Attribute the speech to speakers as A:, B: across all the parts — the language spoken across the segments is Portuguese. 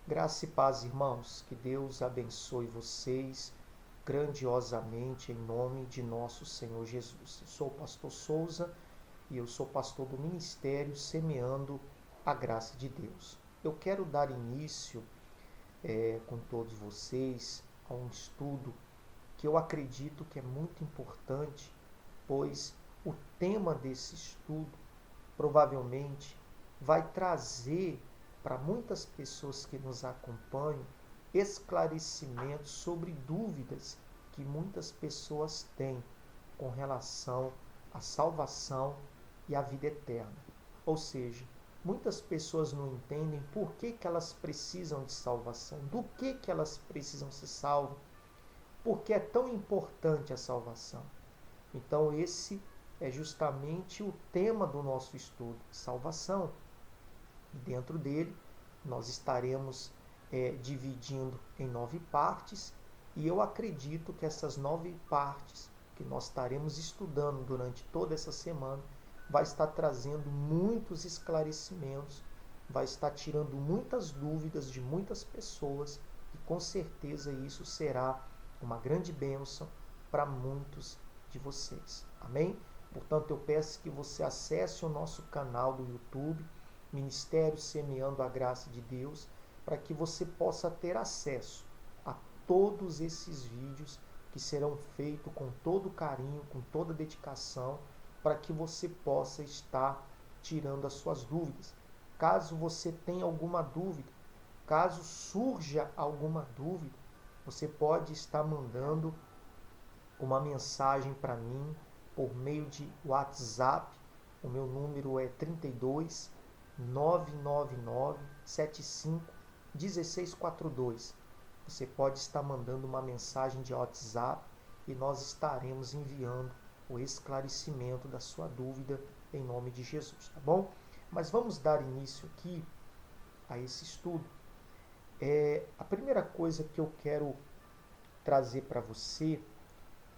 A: Graça e paz, irmãos. Que Deus abençoe vocês grandiosamente em nome de nosso Senhor Jesus. Eu sou o pastor Souza e eu sou pastor do Ministério Semeando a Graça de Deus. Eu quero dar início com todos vocês a um estudo que eu acredito que é muito importante, pois o tema desse estudo provavelmente vai trazer para muitas pessoas que nos acompanham esclarecimentos sobre dúvidas que muitas pessoas têm com relação à salvação e à vida eterna. Ou seja, muitas pessoas não entendem por que elas precisam de salvação, do que elas precisam ser salvas, por que é tão importante a salvação. Então esse é justamente o tema do nosso estudo, salvação. E dentro dele nós estaremos dividindo em 9 partes, e eu acredito que essas 9 partes que nós estaremos estudando durante toda essa semana vai estar trazendo muitos esclarecimentos, vai estar tirando muitas dúvidas de muitas pessoas, e com certeza isso será uma grande bênção para muitos de vocês. Amém? Portanto, eu peço que você acesse o nosso canal do YouTube, Ministério Semeando a Graça de Deus, para que você possa ter acesso a todos esses vídeos que serão feitos com todo carinho, com toda dedicação, para que você possa estar tirando as suas dúvidas. Caso você tenha alguma dúvida, caso surja alguma dúvida, você pode estar mandando uma mensagem para mim por meio de WhatsApp. O meu número é 32 999 75 1642. Você pode estar mandando uma mensagem de WhatsApp e nós estaremos enviando o esclarecimento da sua dúvida em nome de Jesus, tá bom? Mas vamos dar início aqui a esse estudo. A primeira coisa que eu quero trazer para você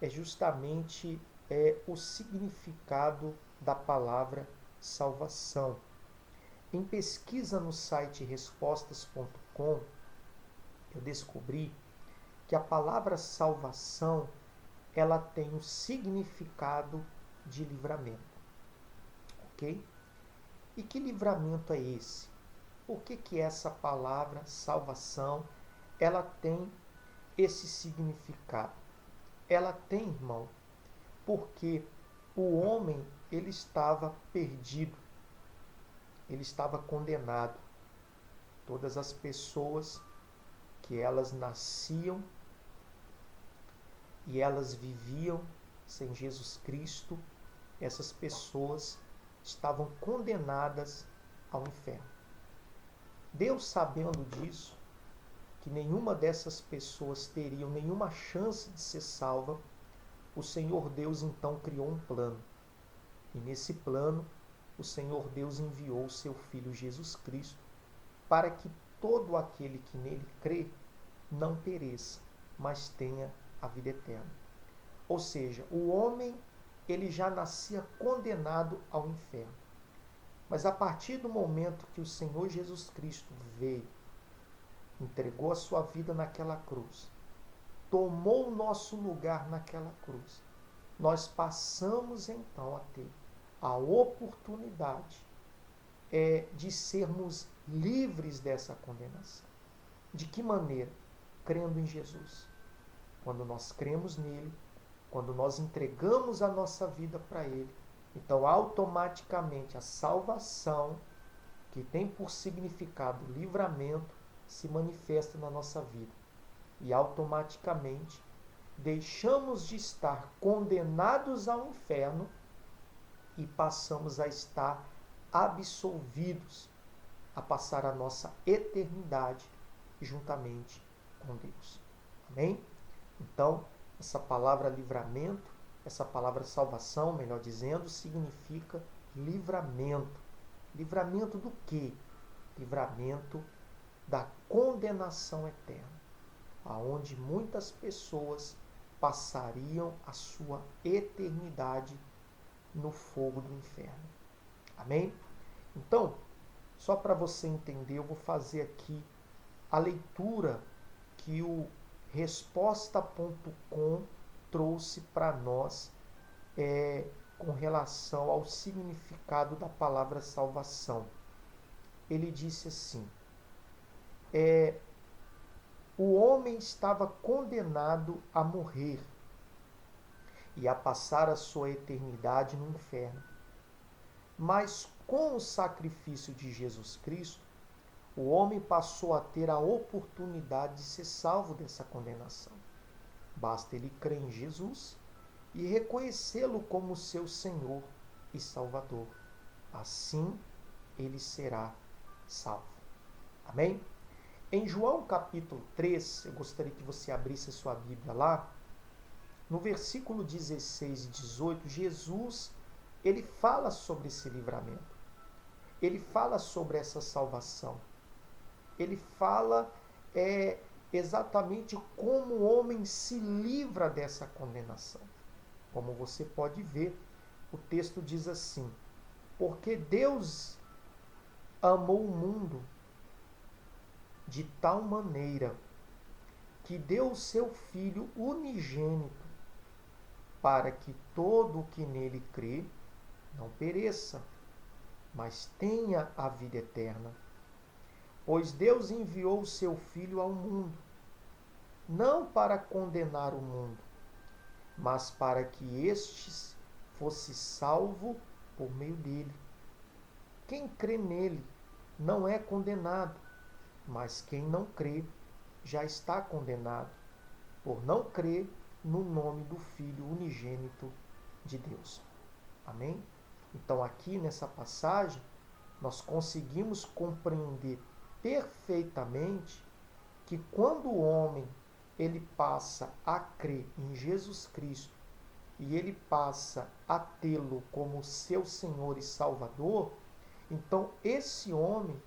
A: é justamente o significado da palavra salvação. Em pesquisa no site respostas.com, eu descobri que a palavra salvação ela tem o significado de livramento. Ok? E que livramento é esse? Por que essa palavra salvação ela tem esse significado? Ela tem, irmão, porque o homem ele estava perdido, ele estava condenado. Todas as pessoas que elas nasciam e elas viviam sem Jesus Cristo, essas pessoas estavam condenadas ao inferno. Deus, sabendo disso, que nenhuma dessas pessoas teriam nenhuma chance de ser salva, o Senhor Deus então criou um plano. E nesse plano, o Senhor Deus enviou o seu Filho Jesus Cristo para que todo aquele que nele crê não pereça, mas tenha a vida eterna. Ou seja, o homem ele já nascia condenado ao inferno. Mas a partir do momento que o Senhor Jesus Cristo veio, entregou a sua vida naquela cruz, tomou o nosso lugar naquela cruz, nós passamos então a ter a oportunidade de sermos livres dessa condenação. De que maneira? Crendo em Jesus. Quando nós cremos nele, quando nós entregamos a nossa vida para ele, então automaticamente a salvação, que tem por significado livramento, se manifesta na nossa vida. E automaticamente deixamos de estar condenados ao inferno e passamos a estar absolvidos a passar a nossa eternidade juntamente com Deus. Amém? Então, essa palavra livramento, essa palavra salvação, melhor dizendo, significa livramento. Livramento do quê? Livramento da condenação eterna, aonde muitas pessoas passariam a sua eternidade no fogo do inferno. Amém? Então, só para você entender, eu vou fazer aqui a leitura que o Resposta.com trouxe para nós com relação ao significado da palavra salvação. Ele disse assim: o homem estava condenado a morrer e a passar a sua eternidade no inferno. Mas com o sacrifício de Jesus Cristo, o homem passou a ter a oportunidade de ser salvo dessa condenação. Basta ele crer em Jesus e reconhecê-lo como seu Senhor e Salvador. Assim, ele será salvo. Amém? Em João capítulo 3, eu gostaria que você abrisse a sua Bíblia lá. No versículo 16 e 18, Jesus, ele fala sobre esse livramento. Ele fala sobre essa salvação. Ele fala exatamente como o homem se livra dessa condenação. Como você pode ver, o texto diz assim: porque Deus amou o mundo de tal maneira que deu o seu Filho unigênito, para que todo o que nele crê não pereça, mas tenha a vida eterna. Pois Deus enviou o seu Filho ao mundo, não para condenar o mundo, mas para que estes fosse salvo por meio dele. Quem crê nele não é condenado, mas quem não crê já está condenado, por não crer no nome do Filho unigênito de Deus. Amém? Então aqui nessa passagem, nós conseguimos compreender perfeitamente que quando o homem ele passa a crer em Jesus Cristo e ele passa a tê-lo como seu Senhor e Salvador, então esse homem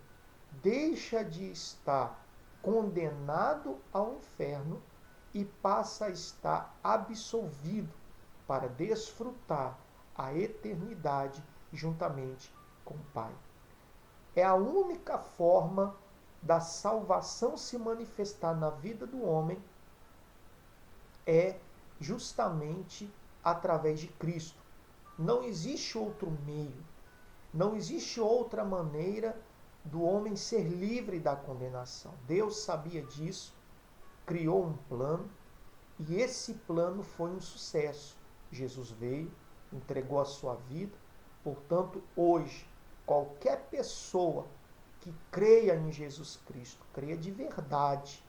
A: deixa de estar condenado ao inferno e passa a estar absolvido para desfrutar a eternidade juntamente com o Pai. É a única forma da salvação se manifestar na vida do homem, é justamente através de Cristo. Não existe outro meio, não existe outra maneira do homem ser livre da condenação. Deus sabia disso, criou um plano e esse plano foi um sucesso. Jesus veio, entregou a sua vida, portanto, hoje, qualquer pessoa que creia em Jesus Cristo, creia de verdade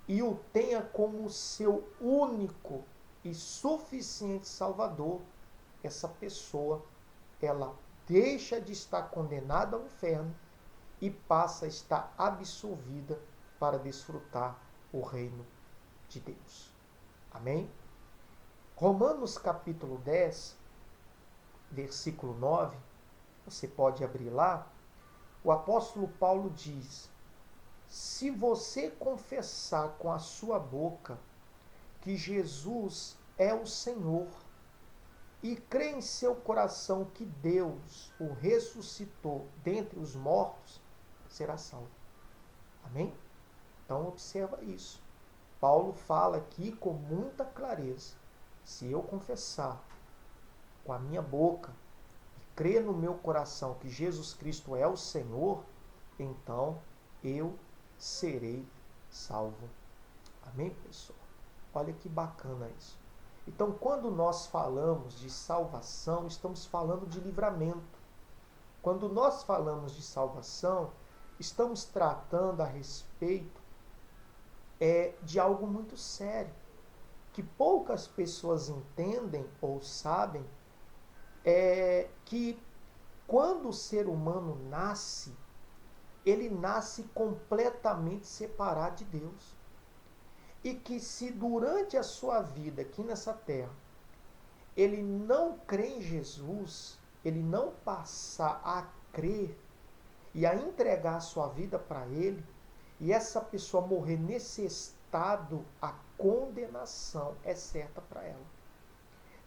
A: e o tenha como seu único e suficiente Salvador, essa pessoa, ela deixa de estar condenada ao inferno e passa a estar absolvida para desfrutar o reino de Deus. Amém? Romanos capítulo 10, versículo 9, você pode abrir lá, o apóstolo Paulo diz: se você confessar com a sua boca que Jesus é o Senhor e crer em seu coração que Deus o ressuscitou dentre os mortos, será salvo. Amém? Então observa isso. Paulo fala aqui com muita clareza: se eu confessar com a minha boca e crer no meu coração que Jesus Cristo é o Senhor, então eu serei salvo. Amém, pessoal? Olha que bacana isso. Então, quando nós falamos de salvação, estamos falando de livramento. Quando nós falamos de salvação, estamos tratando a respeito de algo muito sério, que poucas pessoas entendem ou sabem, que quando o ser humano nasce, ele nasce completamente separado de Deus. E que se durante a sua vida aqui nessa terra, ele não crê em Jesus, ele não passar a crer e a entregar a sua vida para ele, e essa pessoa morrer nesse estado, a condenação é certa para ela.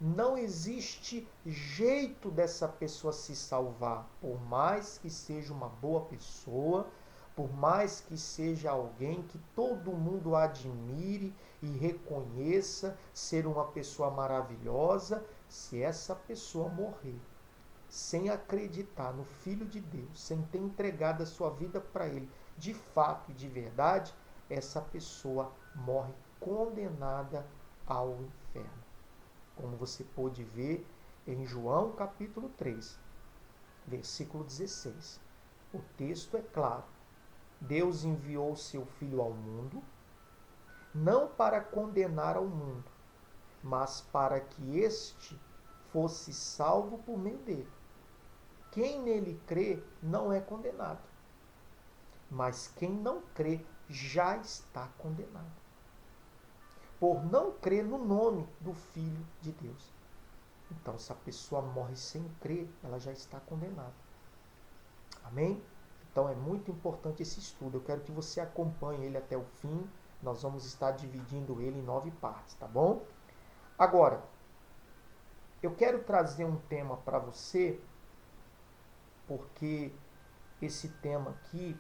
A: Não existe jeito dessa pessoa se salvar, por mais que seja uma boa pessoa, por mais que seja alguém que todo mundo admire e reconheça ser uma pessoa maravilhosa, se essa pessoa morrer sem acreditar no Filho de Deus, sem ter entregado a sua vida para Ele de fato e de verdade, essa pessoa morre condenada ao inferno. Como você pôde ver em João capítulo 3, versículo 16. O texto é claro. Deus enviou seu Filho ao mundo, não para condenar ao mundo, mas para que este fosse salvo por meio dele. Quem nele crê não é condenado, mas quem não crê já está condenado, por não crer no nome do Filho de Deus. Então, se a pessoa morre sem crer, ela já está condenada. Amém? Então, é muito importante esse estudo. Eu quero que você acompanhe ele até o fim. Nós vamos estar dividindo ele em 9 partes, tá bom? Agora, eu quero trazer um tema para você, porque esse tema aqui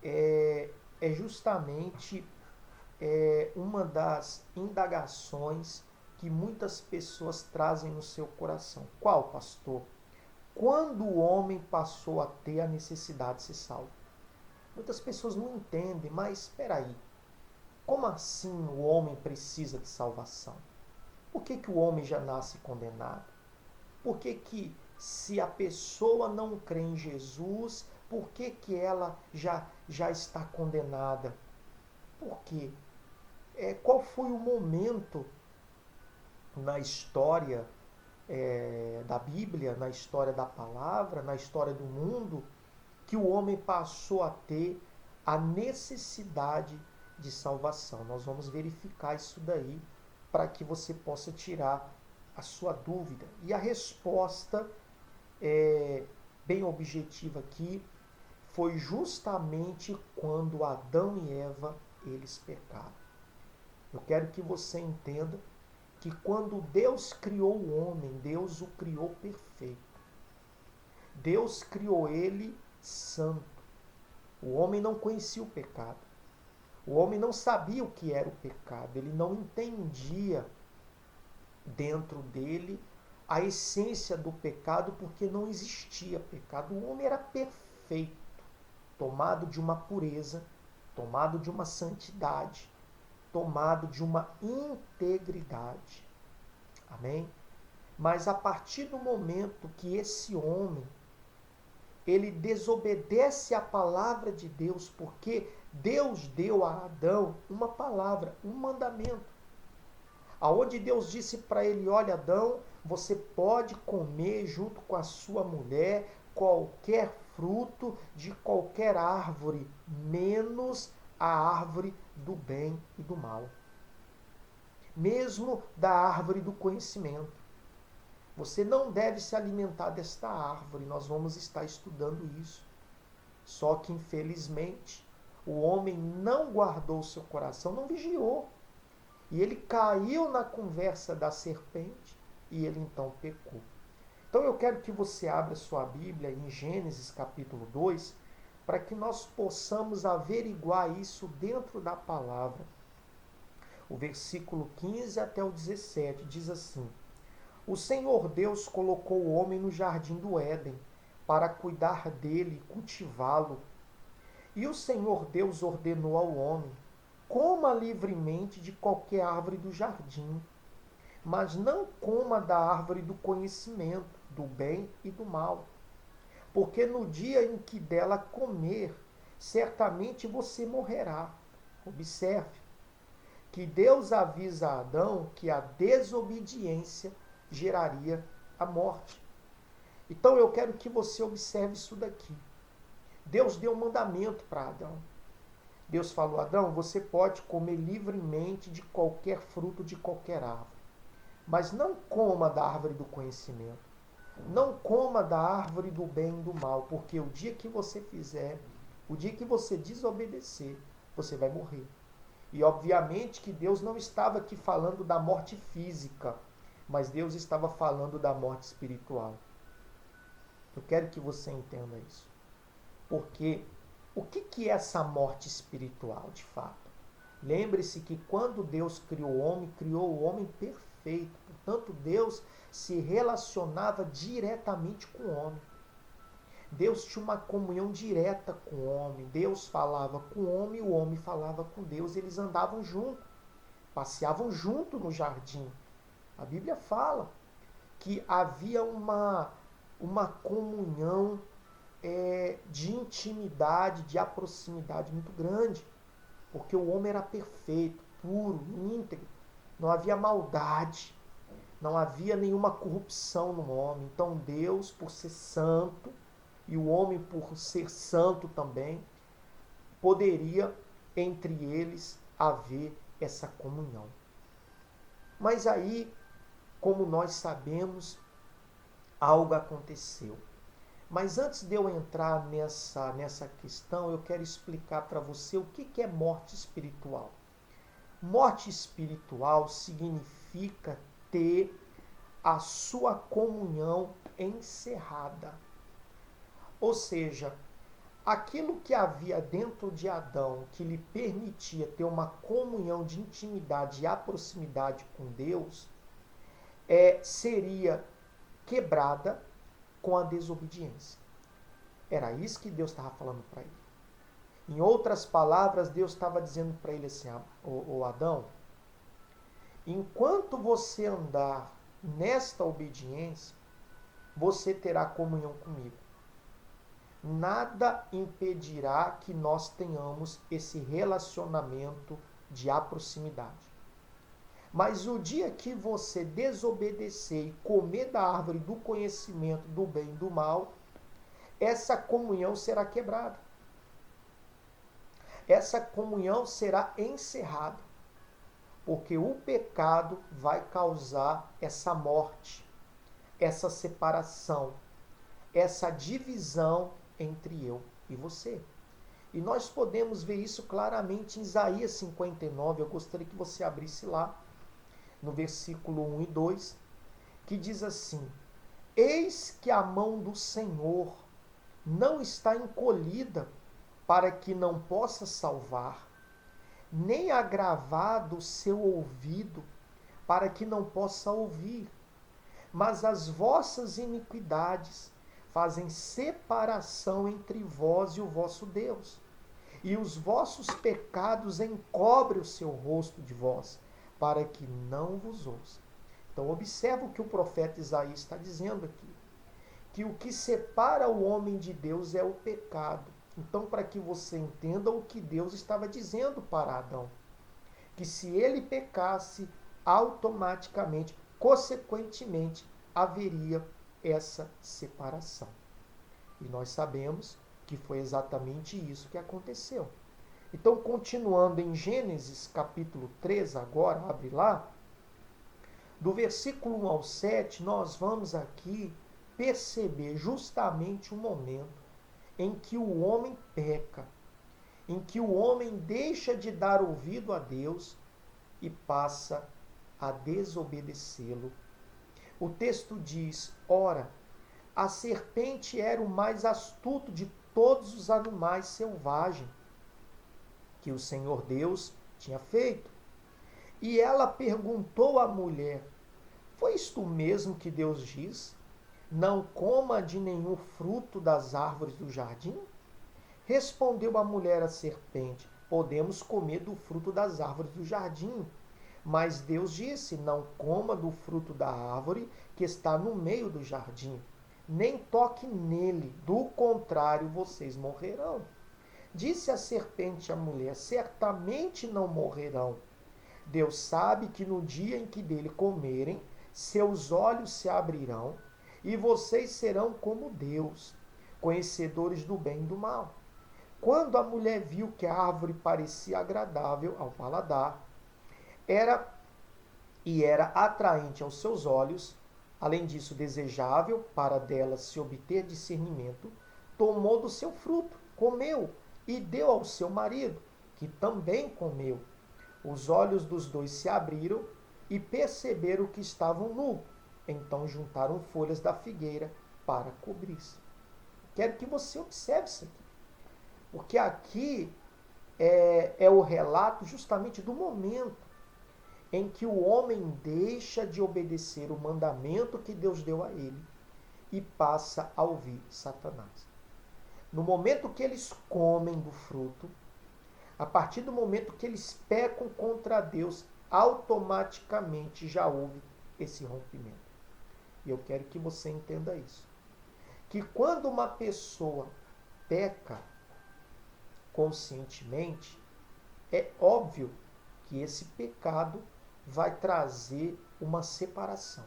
A: é justamente uma das indagações que muitas pessoas trazem no seu coração. Qual, pastor? Quando o homem passou a ter a necessidade de ser salvo? Muitas pessoas não entendem, mas espera aí. Como assim o homem precisa de salvação? Por que o homem já nasce condenado? Por que se a pessoa não crê em Jesus, por que ela já está condenada? Por quê? Qual foi o momento na história da Bíblia, na história da palavra, na história do mundo, que o homem passou a ter a necessidade de salvação? Nós vamos verificar isso daí para que você possa tirar a sua dúvida. E a resposta bem objetiva aqui foi justamente quando Adão e Eva eles pecaram. Eu quero que você entenda que quando Deus criou o homem, Deus o criou perfeito. Deus criou ele santo. O homem não conhecia o pecado. O homem não sabia o que era o pecado. Ele não entendia dentro dele a essência do pecado, porque não existia pecado. O homem era perfeito, tomado de uma pureza, tomado de uma santidade, tomado de uma integridade. Amém? Mas a partir do momento que esse homem ele desobedece à palavra de Deus, porque Deus deu a Adão uma palavra, um mandamento, aonde Deus disse para ele: olha, Adão, você pode comer junto com a sua mulher qualquer fruto de qualquer árvore, menos a árvore do bem e do mal, mesmo da árvore do conhecimento. Você não deve se alimentar desta árvore. Nós vamos estar estudando isso. Só que, infelizmente, o homem não guardou seu coração, não vigiou. E ele caiu na conversa da serpente e ele então pecou. Então eu quero que você abra sua Bíblia em Gênesis capítulo 2, para que nós possamos averiguar isso dentro da palavra. O versículo 15 até o 17 diz assim: o Senhor Deus colocou o homem no jardim do Éden para cuidar dele e cultivá-lo. E o Senhor Deus ordenou ao homem: coma livremente de qualquer árvore do jardim, mas não coma da árvore do conhecimento, do bem e do mal. Porque no dia em que dela comer, certamente você morrerá. Observe que Deus avisa a Adão que a desobediência geraria a morte. Então eu quero que você observe isso daqui. Deus deu um mandamento para Adão. Deus falou: Adão, você pode comer livremente de qualquer fruto de qualquer árvore, mas não coma da árvore do conhecimento, não coma da árvore do bem e do mal, porque o dia que você fizer, o dia que você desobedecer, você vai morrer. E obviamente que Deus não estava aqui falando da morte física, mas Deus estava falando da morte espiritual. Eu quero que você entenda isso. Porque O que é essa morte espiritual, de fato? Lembre-se que quando Deus criou o homem perfeito. Portanto, Deus se relacionava diretamente com o homem. Deus tinha uma comunhão direta com o homem. Deus falava com o homem falava com Deus. Eles andavam juntos, passeavam junto no jardim. A Bíblia fala que havia uma comunhão de intimidade, de proximidade muito grande, porque o homem era perfeito, puro, íntegro, não havia maldade, não havia nenhuma corrupção no homem. Então Deus, por ser santo, e o homem, por ser santo também, poderia entre eles haver essa comunhão. Mas aí, como nós sabemos, algo aconteceu. Mas antes de eu entrar nessa questão, eu quero explicar para você o que é morte espiritual. Morte espiritual significa ter a sua comunhão encerrada. Ou seja, aquilo que havia dentro de Adão que lhe permitia ter uma comunhão de intimidade e proximidade com Deus, seria quebrada com a desobediência. Era isso que Deus estava falando para ele. Em outras palavras, Deus estava dizendo para ele assim: ô Adão, enquanto você andar nesta obediência, você terá comunhão comigo. Nada impedirá que nós tenhamos esse relacionamento de proximidade. Mas o dia que você desobedecer e comer da árvore do conhecimento do bem e do mal, essa comunhão será quebrada. Essa comunhão será encerrada. Porque o pecado vai causar essa morte, essa separação, essa divisão entre eu e você. E nós podemos ver isso claramente em Isaías 59. Eu gostaria que você abrisse lá, no versículo 1 e 2, que diz assim: Eis que a mão do Senhor não está encolhida para que não possa salvar, nem agravado o seu ouvido para que não possa ouvir. Mas as vossas iniquidades fazem separação entre vós e o vosso Deus, e os vossos pecados encobrem o seu rosto de vós, para que não vos ouça. Então observa o que o profeta Isaías está dizendo aqui, que o que separa o homem de Deus é o pecado. Então, para que você entenda o que Deus estava dizendo para Adão, que se ele pecasse, automaticamente, consequentemente, haveria essa separação. E nós sabemos que foi exatamente isso que aconteceu. Então, continuando em Gênesis capítulo 3, agora, abre lá, do versículo 1 ao 7, nós vamos aqui perceber justamente o momento em que o homem peca, em que o homem deixa de dar ouvido a Deus e passa a desobedecê-lo. O texto diz: ora, a serpente era o mais astuto de todos os animais selvagens que o Senhor Deus tinha feito. E ela perguntou à mulher: foi isto mesmo que Deus diz? Não coma de nenhum fruto das árvores do jardim? Respondeu a mulher à serpente: podemos comer do fruto das árvores do jardim. Mas Deus disse: não coma do fruto da árvore que está no meio do jardim, nem toque nele, do contrário vocês morrerão. Disse a serpente à mulher: certamente não morrerão. Deus sabe que no dia em que dele comerem, seus olhos se abrirão e vocês serão como Deus, conhecedores do bem e do mal. Quando a mulher viu que a árvore parecia agradável ao paladar, era atraente aos seus olhos, além disso desejável para dela se obter discernimento, tomou do seu fruto, comeu e deu ao seu marido, que também comeu. Os olhos dos dois se abriram e perceberam que estavam nus. Então juntaram folhas da figueira para cobrir-se. Quero que você observe isso aqui. Porque aqui é o relato justamente do momento em que o homem deixa de obedecer o mandamento que Deus deu a ele e passa a ouvir Satanás. No momento que eles comem do fruto, a partir do momento que eles pecam contra Deus, automaticamente já houve esse rompimento. E eu quero que você entenda isso. Que quando uma pessoa peca conscientemente, é óbvio que esse pecado vai trazer uma separação.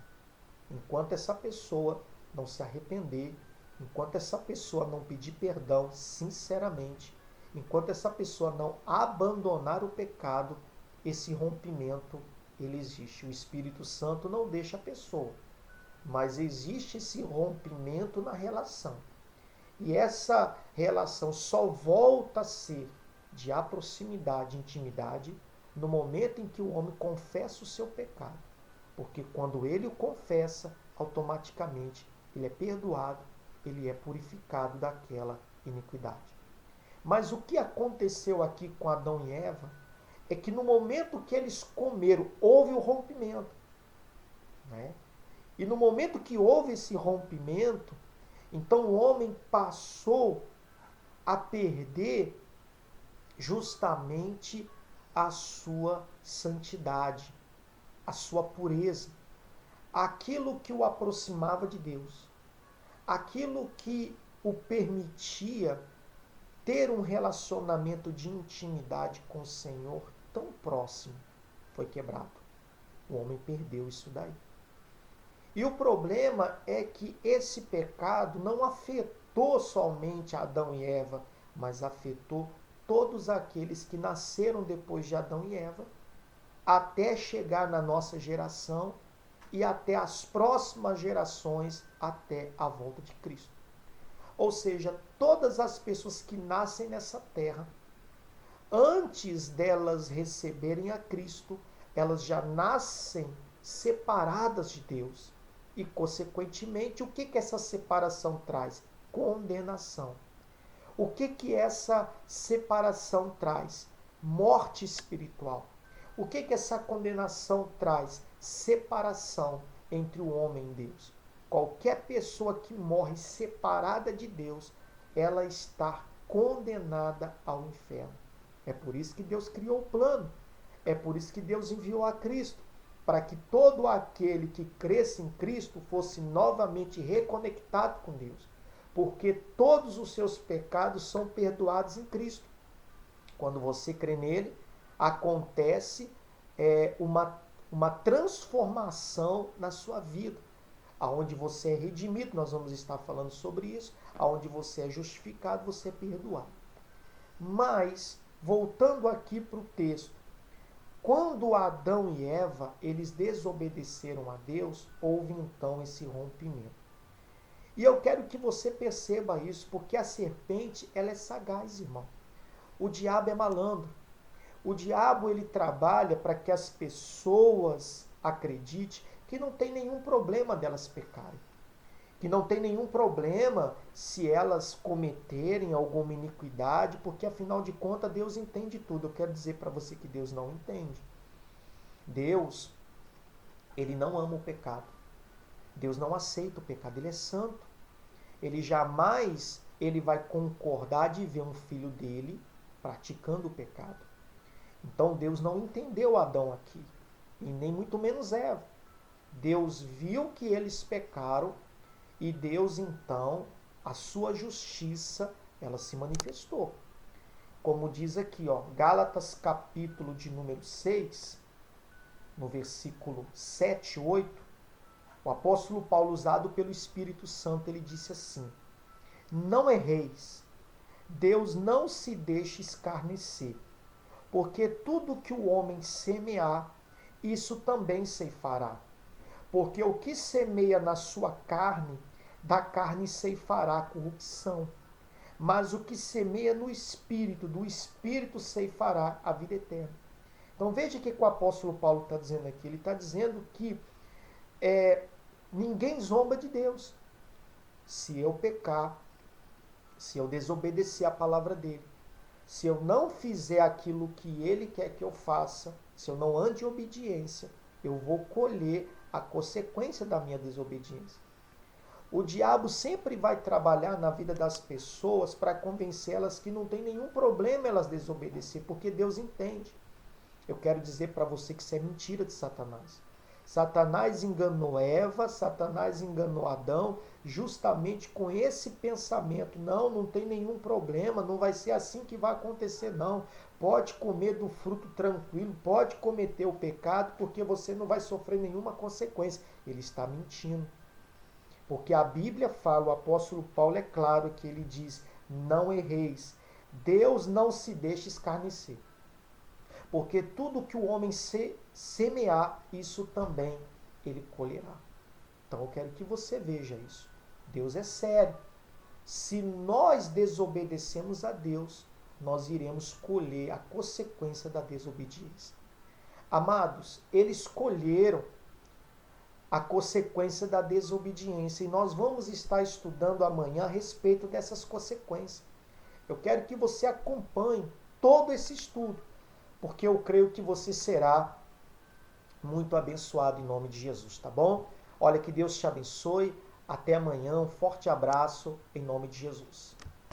A: Enquanto essa pessoa não se arrepender, enquanto essa pessoa não pedir perdão sinceramente, enquanto essa pessoa não abandonar o pecado, esse rompimento ele existe. O Espírito Santo não deixa a pessoa, mas existe esse rompimento na relação. E essa relação só volta a ser de proximidade, intimidade, no momento em que o homem confessa o seu pecado. Porque quando ele o confessa, automaticamente ele é perdoado, ele é purificado daquela iniquidade. Mas o que aconteceu aqui com Adão e Eva é que no momento que eles comeram, houve o rompimento. Né? E no momento que houve esse rompimento, então o homem passou a perder justamente a sua santidade, a sua pureza, aquilo que o aproximava de Deus, aquilo que o permitia ter um relacionamento de intimidade com o Senhor tão próximo, foi quebrado. O homem perdeu isso daí. E o problema é que esse pecado não afetou somente Adão e Eva, mas afetou todos aqueles que nasceram depois de Adão e Eva, até chegar na nossa geração e até as próximas gerações, até a volta de Cristo. Ou seja, todas as pessoas que nascem nessa terra, antes delas receberem a Cristo, elas já nascem separadas de Deus. E, consequentemente, o que essa separação traz? Condenação. O que essa separação traz? Morte espiritual. O que essa condenação traz? Separação entre o homem e Deus. Qualquer pessoa que morre separada de Deus, ela está condenada ao inferno. É por isso que Deus criou o plano. É por isso que Deus enviou a Cristo, para que todo aquele que cresce em Cristo fosse novamente reconectado com Deus. Porque todos os seus pecados são perdoados em Cristo. Quando você crê nele, acontece uma transformação na sua vida. Aonde você é redimido, nós vamos estar falando sobre isso. Aonde você é justificado, você é perdoado. Mas, voltando aqui para o texto, quando Adão e Eva, eles desobedeceram a Deus, houve então esse rompimento. E eu quero que você perceba isso, porque a serpente, ela é sagaz, irmão. O diabo é malandro. O diabo, ele trabalha para que as pessoas acreditem que não tem nenhum problema delas pecarem. Que não tem nenhum problema se elas cometerem alguma iniquidade, porque afinal de contas Deus entende tudo. Eu quero dizer para você que Deus não entende. Deus, ele não ama o pecado. Deus não aceita o pecado, ele é santo. Ele jamais vai concordar de ver um filho dele praticando o pecado. Então Deus não entendeu Adão aqui, e nem muito menos Eva. Deus viu que eles pecaram, e Deus, então, a sua justiça, ela se manifestou. Como diz aqui, Gálatas capítulo de número 6, no versículo 7 e 8, o apóstolo Paulo, usado pelo Espírito Santo, ele disse assim: não erreis, Deus não se deixa escarnecer, porque tudo que o homem semear, isso também ceifará. Porque o que semeia na sua carne, da carne ceifará corrupção. Mas o que semeia no Espírito, do Espírito ceifará a vida eterna. Então veja o que o apóstolo Paulo está dizendo aqui. Ele está dizendo que ninguém zomba de Deus. Se eu pecar, se eu desobedecer a palavra dele, Se eu não fizer aquilo que ele quer que eu faça, se eu não ande em obediência, eu vou colher a consequência da minha desobediência. O diabo sempre vai trabalhar na vida das pessoas para convencê-las que não tem nenhum problema elas desobedecer, porque Deus entende. Eu quero dizer para você que isso é mentira de Satanás. Satanás enganou Eva, Satanás enganou Adão, justamente com esse pensamento. Não, não tem nenhum problema, não vai ser assim que vai acontecer, não. Pode comer do fruto tranquilo, pode cometer o pecado, porque você não vai sofrer nenhuma consequência. Ele está mentindo. Porque a Bíblia fala, o apóstolo Paulo é claro que ele diz, não erreis. Deus não se deixa escarnecer. Porque tudo que o homem semear, isso também ele colherá. Então eu quero que você veja isso. Deus é sério. Se nós desobedecemos a Deus, nós iremos colher a consequência da desobediência. Amados, eles colheram a consequência da desobediência. E nós vamos estar estudando amanhã a respeito dessas consequências. Eu quero que você acompanhe todo esse estudo, porque eu creio que você será muito abençoado em nome de Jesus, tá bom? Olha, que Deus te abençoe. Até amanhã. Um forte abraço em nome de Jesus.